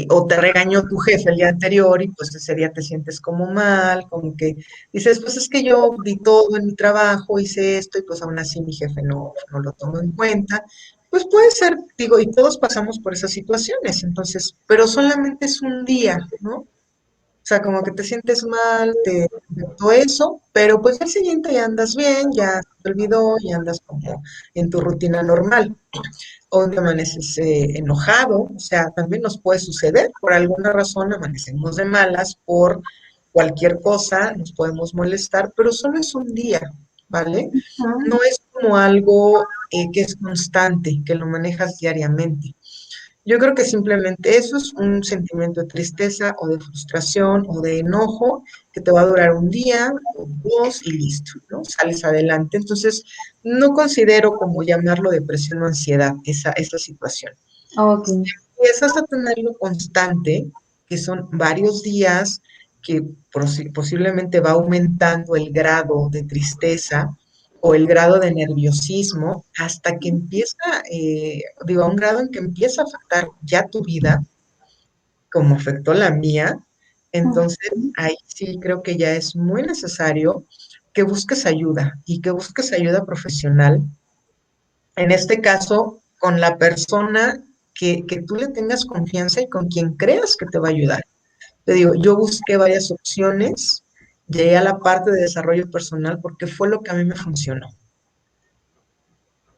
o te regañó tu jefe el día anterior y pues ese día te sientes como mal, como que dices, pues es que yo di todo en mi trabajo, hice esto y pues aún así mi jefe no lo tomó en cuenta. Pues puede ser, digo, y todos pasamos por esas situaciones, entonces, pero solamente es un día, ¿no? O sea, como que te sientes mal, te afectó eso, pero pues al siguiente ya andas bien, ya te olvidó, ya andas como en tu rutina normal o un día amaneces enojado, o sea, también nos puede suceder, por alguna razón amanecemos de malas por cualquier cosa, nos podemos molestar, pero solo es un día, ¿vale? No Ujú. es como algo que es constante, que lo manejas diariamente. Yo creo que simplemente eso es un sentimiento de tristeza o de frustración o de enojo que te va a durar un día o dos y listo, ¿no? Sales adelante. Entonces, no considero como llamarlo depresión o ansiedad, esa situación. Ok. Si empiezas a tenerlo constante, que son varios días, que posiblemente va aumentando el grado de tristeza o el grado de nerviosismo hasta que empieza, digo, a un grado en que empieza a afectar ya tu vida, como afectó la mía, entonces Ujú. ahí sí creo que ya es muy necesario que busques ayuda y que busques ayuda profesional en este caso, con la persona que tú le tengas confianza y con quien creas que te va a ayudar. Te digo, yo busqué varias opciones, llegué a la parte de desarrollo personal porque fue lo que a mí me funcionó,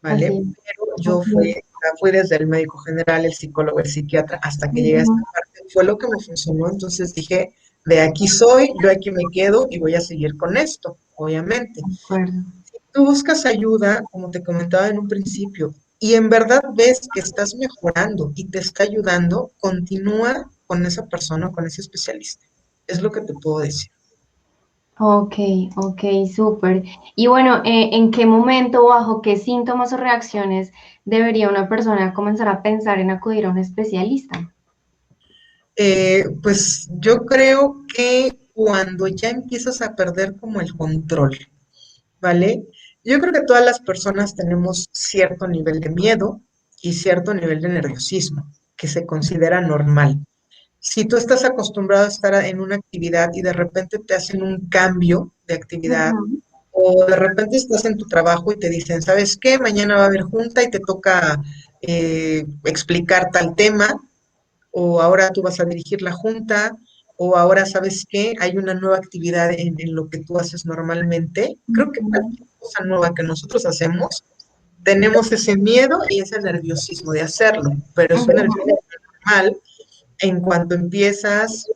¿vale? Así. Pero yo Ok. fui desde el médico general, el psicólogo, el psiquiatra, hasta que llegué a esta Ujú. parte, fue lo que me funcionó, entonces dije, de aquí soy, yo aquí me quedo y voy a seguir con esto, obviamente. de acuerdo. Tú buscas ayuda, como te comentaba en un principio, y en verdad ves que estás mejorando y te está ayudando, continúa con esa persona, con ese especialista. Es lo que te puedo decir. Ok, ok, súper. Y bueno, ¿en qué momento, bajo qué síntomas o reacciones debería una persona comenzar a pensar en acudir a un especialista? Pues yo creo que cuando ya empiezas a perder como el control, ¿vale? Yo creo que todas las personas tenemos cierto nivel de miedo y cierto nivel de nerviosismo, que se considera normal. Si tú estás acostumbrado a estar en una actividad y de repente te hacen un cambio de actividad, Ujú, o de repente estás en tu trabajo y te dicen, ¿sabes qué? Mañana va a haber junta y te toca explicar tal tema, o ahora tú vas a dirigir la junta, o ahora, ¿sabes qué? Hay una nueva actividad en lo que tú haces normalmente. Creo que ujú, cualquier cosa nueva que nosotros hacemos, tenemos ese miedo y ese nerviosismo de hacerlo, pero es un ujú. nerviosismo normal. En cuanto empiezas,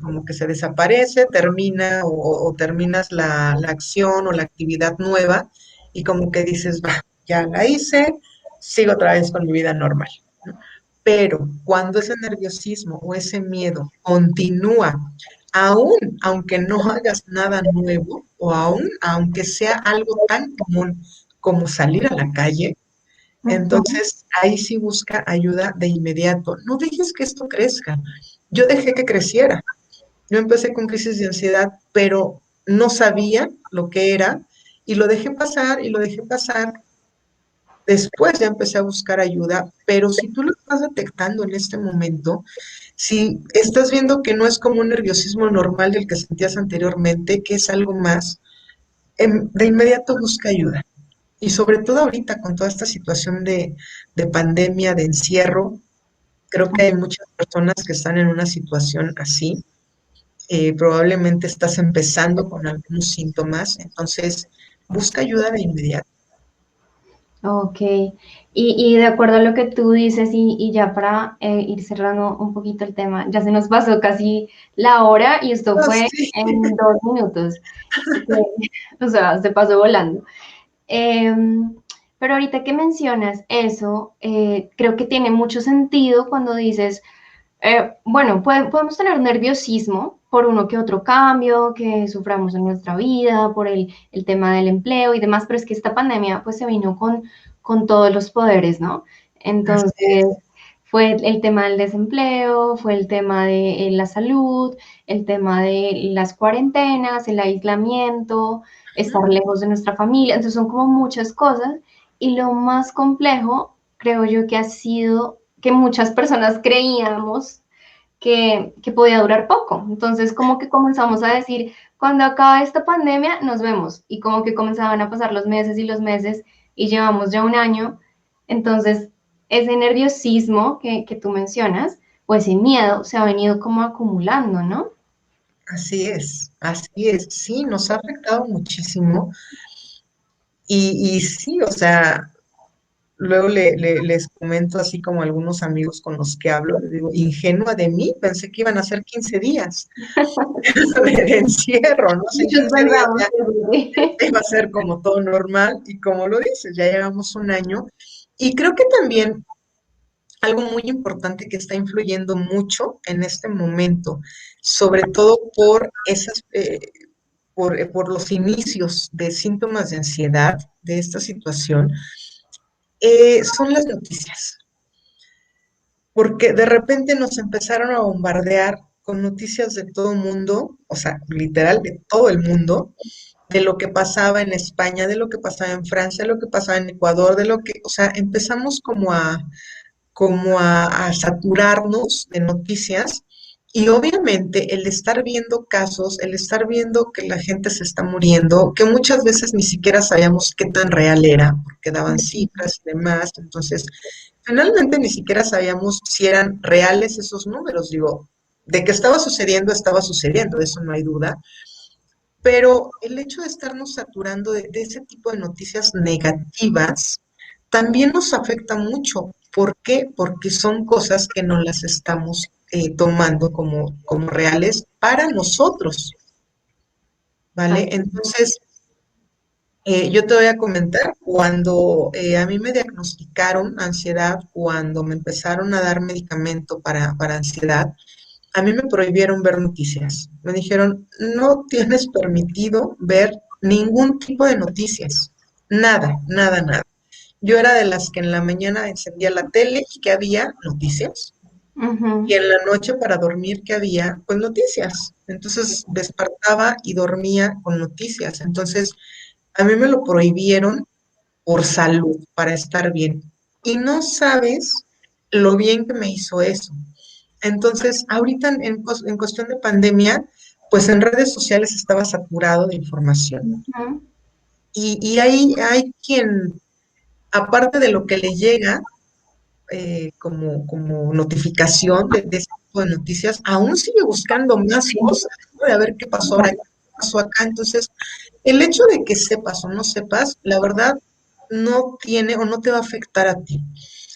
como que se desaparece, termina o terminas la acción o la actividad nueva y como que dices, va, ya la hice, sigo otra vez con mi vida normal, ¿no? Pero cuando ese nerviosismo o ese miedo continúa, aún aunque no hagas nada nuevo o aún aunque sea algo tan común como salir a la calle, Ujú. entonces ahí sí busca ayuda de inmediato. No dejes que esto crezca. Yo dejé que creciera. Yo empecé con crisis de ansiedad, pero no sabía lo que era y lo dejé pasar y lo dejé pasar. Después ya empecé a buscar ayuda, pero si tú lo estás detectando en este momento, si estás viendo que no es como un nerviosismo normal del que sentías anteriormente, que es algo más, de inmediato busca ayuda. Y sobre todo ahorita con toda esta situación de pandemia, de encierro, creo que hay muchas personas que están en una situación así. Probablemente estás empezando con algunos síntomas, entonces busca ayuda de inmediato. Ok, y de acuerdo a lo que tú dices y ya para ir cerrando un poquito el tema, ya se nos pasó casi la hora y esto Ah, fue sí. en 2 minutos, o sea, se pasó volando. Em, pero ahorita que mencionas eso, creo que tiene mucho sentido cuando dices, bueno, podemos tener nerviosismo por uno que otro cambio que suframos en nuestra vida, por el tema del empleo y demás, pero es que esta pandemia pues se vino con todos los poderes, ¿no? Así Entonces, es. fue el tema del desempleo, fue el tema de la salud, el tema de las cuarentenas, el aislamiento, estar lejos de nuestra familia, entonces son como muchas cosas y lo más complejo creo yo que ha sido que muchas personas creíamos que podía durar poco. Entonces, como que comenzamos a decir, cuando acabe esta pandemia, nos vemos. Y como que comenzaban a pasar los meses y los meses y llevamos ya un año. Entonces, ese nerviosismo que tú mencionas, o ese miedo, se ha venido como acumulando, ¿no? Así es, sí, nos ha afectado muchísimo y sí, o sea, luego les comento así como a algunos amigos con los que hablo, les digo, ingenua de mí, pensé que iban a ser 15 días de encierro, ¿no? O sea, en Muchos 15 días pensamos ya que sí. iba a ser como todo normal y como lo dices, ya llevamos un año y creo que también algo muy importante que está influyendo mucho en este momento, sobre todo por por los inicios de síntomas de ansiedad de esta situación, son las noticias, porque de repente nos empezaron a bombardear con noticias de todo el mundo, o sea, literal de todo el mundo, de lo que pasaba en España, de lo que pasaba en Francia, de lo que pasaba en Ecuador, de lo que, o sea, empezamos como a saturarnos de noticias y obviamente el estar viendo casos, el estar viendo que la gente se está muriendo, que muchas veces ni siquiera sabíamos qué tan real era, porque daban cifras y demás, entonces finalmente ni siquiera sabíamos si eran reales esos números, digo, de que estaba sucediendo, de eso no hay duda, pero el hecho de estarnos saturando de ese tipo de noticias negativas también nos afecta mucho. ¿Por qué? Porque son cosas que no las estamos tomando como reales para nosotros, ¿vale? Así. Entonces, yo te voy a comentar, cuando a mí me diagnosticaron ansiedad, cuando me empezaron a dar medicamento para ansiedad, a mí me prohibieron ver noticias. Me dijeron, no tienes permitido ver ningún tipo de noticias. Nada, nada, nada. Yo era de las que en la mañana encendía la tele y que había noticias. Y Ujú. en la noche para dormir que había, pues noticias. Entonces despertaba y dormía con noticias. Entonces a mí me lo prohibieron por salud, para estar bien. Y no sabes lo bien que me hizo eso. Entonces, ahorita en cuestión de pandemia, pues en redes sociales estaba saturado de información. Ujú. Y hay quien, aparte de lo que le llega como notificación de ese tipo de noticias, aún sigue buscando más Sí, cosas, ¿no? De a ver qué pasó ahora, qué pasó acá. Entonces, el hecho de que sepas o no sepas, la verdad, no tiene o no te va a afectar a ti.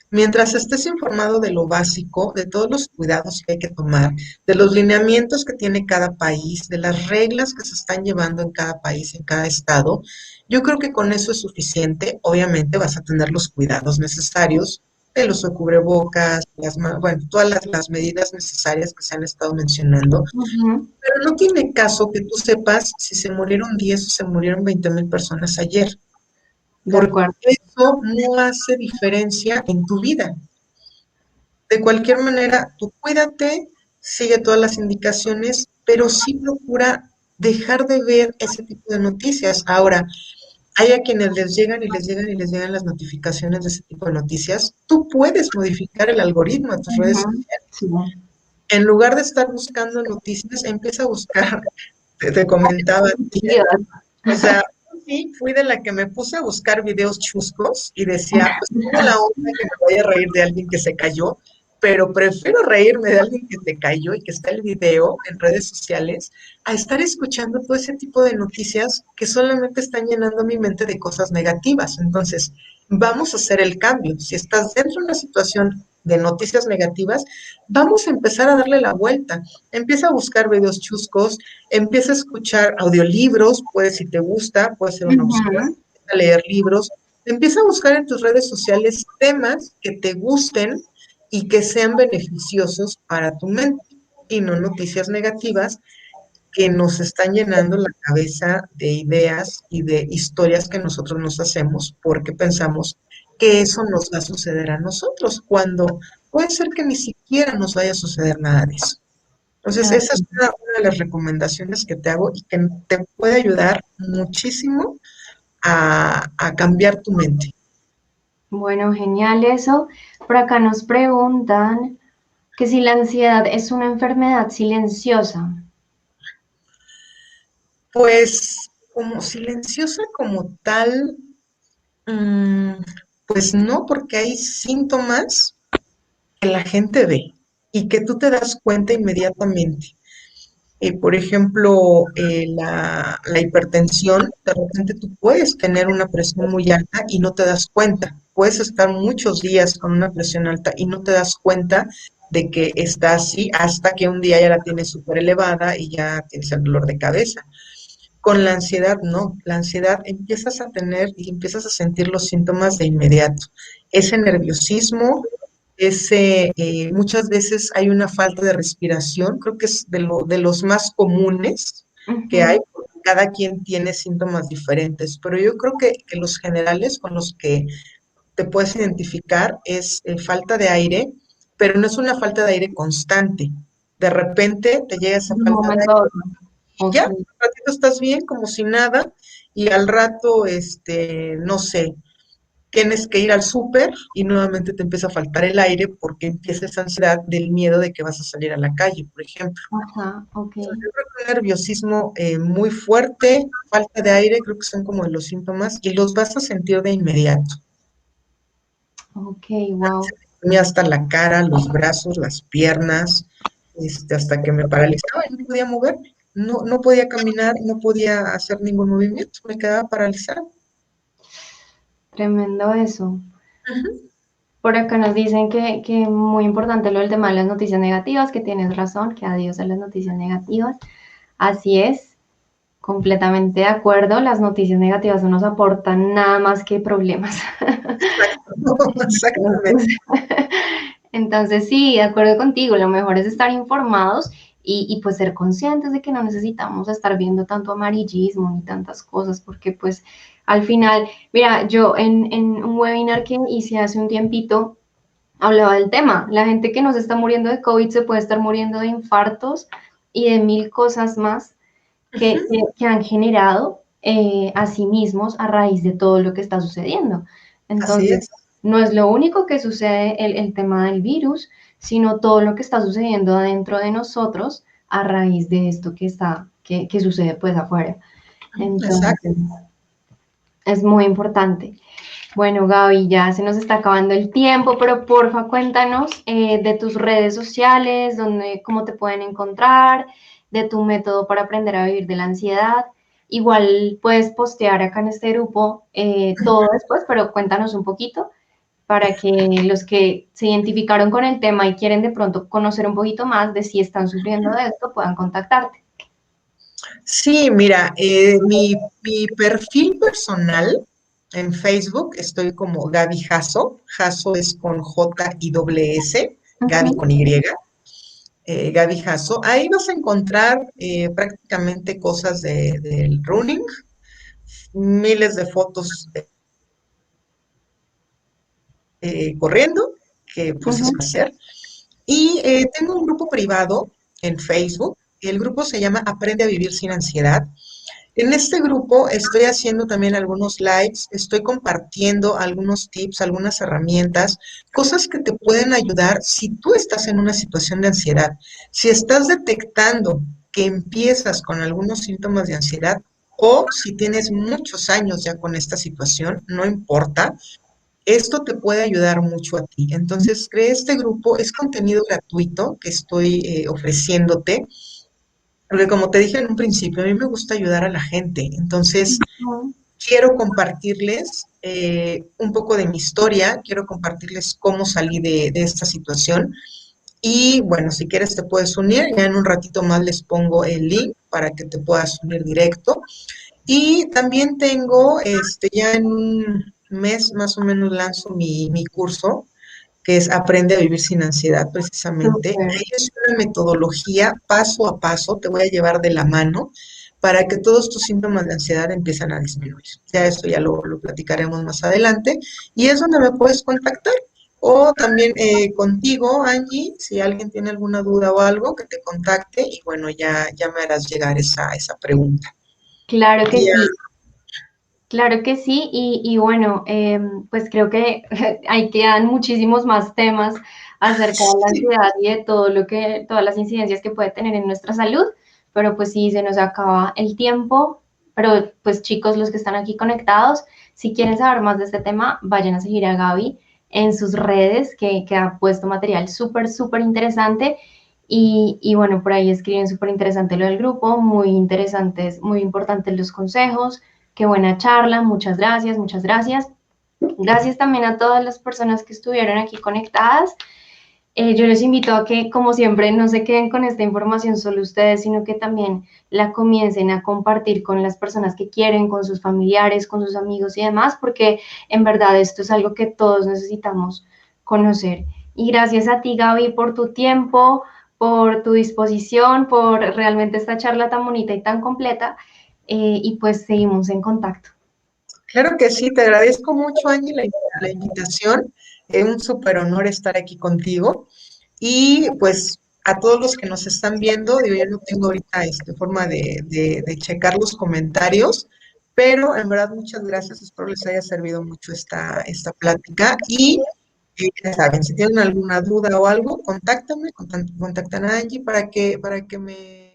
Mientras estés informado de lo básico, de todos los cuidados que hay que tomar, de los lineamientos que tiene cada país, de las reglas que se están llevando en cada país, en cada estado, yo creo que con eso es suficiente. Obviamente vas a tener los cuidados necesarios, el uso de cubrebocas, bueno, todas las medidas necesarias que se han estado mencionando, ujú. pero no tiene caso que tú sepas si se murieron 10 o se murieron 20,000 personas ayer, De porque acuerdo. eso no hace diferencia en tu vida. De cualquier manera, tú cuídate, sigue todas las indicaciones, pero sí procura dejar de ver ese tipo de noticias. Ahora, hay a quienes les llegan y les llegan y les llegan las notificaciones de ese tipo de noticias. Tú puedes modificar el algoritmo de tus redes Ujú. sociales. Sí. En lugar de estar buscando noticias, empieza a buscar, te comentaba, Dios. o sea, sí, fui de la que me puse a buscar videos chuscos y decía, pues tengo la onda que me voy a reír de alguien que se cayó, pero prefiero reírme de alguien que se cayó y que está el video en redes sociales a estar escuchando todo ese tipo de noticias que solamente están llenando mi mente de cosas negativas. Entonces, vamos a hacer el cambio. Si estás dentro de una situación de noticias negativas, vamos a empezar a darle la vuelta. Empieza a buscar videos chuscos, empieza a escuchar audiolibros, pues si te gusta, puede ser una opción, Ujú. empieza a leer libros, empieza a buscar en tus redes sociales temas que te gusten y que sean beneficiosos para tu mente y no noticias negativas que nos están llenando la cabeza de ideas y de historias que nosotros nos hacemos porque pensamos que eso nos va a suceder a nosotros, cuando puede ser que ni siquiera nos vaya a suceder nada de eso. Entonces, esa es Así. una de las recomendaciones que te hago y que te puede ayudar muchísimo a cambiar tu mente. Bueno, genial eso. Por acá nos preguntan que si la ansiedad es una enfermedad silenciosa. Pues como silenciosa como tal, mm, pues no, porque hay síntomas que la gente ve y que tú te das cuenta inmediatamente. Por ejemplo, la hipertensión, de repente tú puedes tener una presión muy alta y no te das cuenta. Puedes estar muchos días con una presión alta y no te das cuenta de que está así hasta que un día ya la tienes súper elevada y ya tienes el dolor de cabeza. Con la ansiedad, no. La ansiedad empiezas a tener y empiezas a sentir los síntomas de inmediato. Ese nerviosismo, muchas veces hay una falta de respiración, creo que es de los más comunes que hay, Ujú. porque cada quien tiene síntomas diferentes, pero yo creo que los generales con los que te puedes identificar es falta de aire, pero no es una falta de aire constante. De repente te llega esa De un falta de momento a aire otro. y Ok. ya, un ratito estás bien, como si nada, y al rato, no sé, tienes que ir al súper y nuevamente te empieza a faltar el aire porque empieza esa ansiedad del miedo de que vas a salir a la calle, por ejemplo. Ajá, ok. Entonces, yo creo que un nerviosismo muy fuerte, falta de aire, creo que son como los síntomas y los vas a sentir de inmediato. Ok, wow. Me hasta la cara, los brazos, las piernas, hasta que me paralizaba y no podía moverme. No, no podía caminar, no podía hacer ningún movimiento, me quedaba paralizada. Tremendo eso. Ujú. Por acá nos dicen que muy importante lo del tema de las noticias negativas, que tienes razón, que adiós a las noticias negativas. Así es, completamente de acuerdo. Las noticias negativas no nos aportan nada más que problemas. Exacto, exactamente. Entonces, entonces, sí, de acuerdo contigo, lo mejor es estar informados y pues ser conscientes de que no necesitamos estar viendo tanto amarillismo ni tantas cosas, porque pues al final, mira, yo en un webinar que hice hace un tiempito, hablaba del tema. La gente que no se está muriendo de COVID se puede estar muriendo de infartos y de mil cosas más que han generado a sí mismos a raíz de todo lo que está sucediendo. Así Entonces, es. no es lo único que sucede el tema del virus, sino todo lo que está sucediendo dentro de nosotros a raíz de esto que sucede pues afuera. Exacto. Entonces, es muy importante. Bueno, Gaby, ya se nos está acabando el tiempo, pero porfa, cuéntanos de tus redes sociales, cómo te pueden encontrar, de tu método para aprender a vivir de la ansiedad. Igual puedes postear acá en este grupo todo después, pero cuéntanos un poquito para que los que se identificaron con el tema y quieren de pronto conocer un poquito más de si están sufriendo de esto, puedan contactarte. Sí, mira, mi perfil personal en Facebook estoy como Gaby Jasso. Jasso es con J y doble S, Gaby Ujú, con Y, Gaby Jasso. Ahí vas a encontrar prácticamente cosas del running, miles de fotos corriendo, que pues es ujú, hacer. Y tengo un grupo privado en Facebook. El grupo se llama Aprende a Vivir sin Ansiedad. En este grupo estoy haciendo también algunos lives, estoy compartiendo algunos tips, algunas herramientas, cosas que te pueden ayudar si tú estás en una situación de ansiedad. Si estás detectando que empiezas con algunos síntomas de ansiedad o si tienes muchos años ya con esta situación, no importa, esto te puede ayudar mucho a ti. Entonces, creé este grupo, es contenido gratuito que estoy ofreciéndote. Porque como te dije en un principio, a mí me gusta ayudar a la gente. Entonces, ujú. quiero compartirles un poco de mi historia, quiero compartirles cómo salí de esta situación. Y bueno, si quieres te puedes unir, ya en un ratito más les pongo el link para que te puedas unir directo. Y también tengo, ya en un mes más o menos lanzo mi curso que es Aprende a vivir sin ansiedad, precisamente. Súper. Ahí es una metodología paso a paso, te voy a llevar de la mano para que todos tus síntomas de ansiedad empiezan a disminuir. Ya esto ya lo platicaremos más adelante. Y es donde me puedes contactar. O también contigo, Angie, si alguien tiene alguna duda o algo, que te contacte y bueno, ya me harás llegar esa pregunta. Claro que Y sí. Claro que sí, y bueno, pues creo que ahí quedan muchísimos más temas acerca de la sí, ansiedad y de todo todas las incidencias que puede tener en nuestra salud, pero pues sí, se nos acaba el tiempo, pero pues chicos, los que están aquí conectados, si quieren saber más de este tema, vayan a seguir a Gaby en sus redes, que ha puesto material súper, súper interesante, y bueno, por ahí escriben súper interesante lo del grupo, muy interesantes, muy importantes los consejos. Qué buena charla, muchas gracias, muchas gracias. Gracias también a todas las personas que estuvieron aquí conectadas. Yo les invito a que, como siempre, no se queden con esta información solo ustedes, sino que también la comiencen a compartir con las personas que quieren, con sus familiares, con sus amigos y demás, porque en verdad esto es algo que todos necesitamos conocer. Y gracias a ti, Gaby, por tu tiempo, por tu disposición, por realmente esta charla tan bonita y tan completa. Y pues seguimos en contacto. claro que sí, te agradezco mucho, Angie, la invitación. Es un súper honor estar aquí contigo. Y pues a todos los que nos están viendo, digo, yo no tengo ahorita forma de checar los comentarios, pero en verdad muchas gracias, espero les haya servido mucho esta plática y ya saben, si tienen alguna duda o algo, contáctame, contactan a Angie para que me